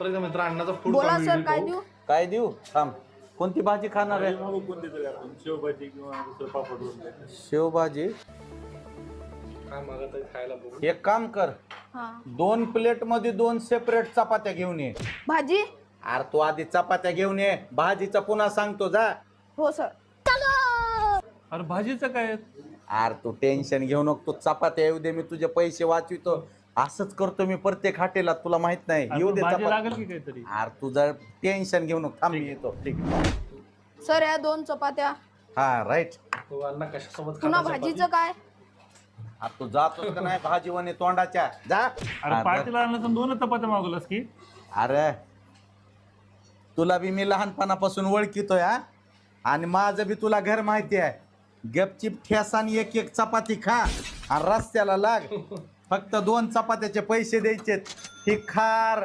तर एकदा मित्र अण्णाचा फूड बोला सर काय देऊ? काय देऊ? थांब. कोणती भाजी खाणार आहे? शेवभाजी किंवा दुसरं पापड वगैरे. शेवभाजी. काय मागत आहे खायला बघू. एक काम कर, हा 2 प्लेट मध्ये 2 सेपरेट चपात्या घेऊन ये. भाजी. अरे तू आधी चपात्या घेऊन ये, भाजीचा पुन्हा सांगतो जा. हो सर. अरे भाजीचं काय? अरे तू टेन्शन घेऊ नको, तू चपात्या येऊ दे, मी तुझे पैसे वाचवितो. असंच करतो मी प्रत्येक हॉटेलात, तुला माहित नाही. येऊ दे भाजी लागेल चपात्या. की काहीतरी? अरे तू जर टेन्शन घेऊ नको, थांब मी येतो. ठीक आहे. सर या 2 चपात्या. हा राईट. तो अण्णा कशासोबत पुन्हा खाता भाजीचं काय? आता तू जातोस का नाही भाजीवाने तोंडाच्या? जा. अरे पाटीला आणलं तर 2 चपात्या मागवलास की? अरे तुला बी मी लहानपणापासून ओळखीतोय हा, आणि माझं बी तुला घर माहिती आहे. गपचिप ठेसानी एक चपाती खा आणि रस्त्याला लाग. फक्त 2 चपात्याचे पैसे द्यायचे. ही खार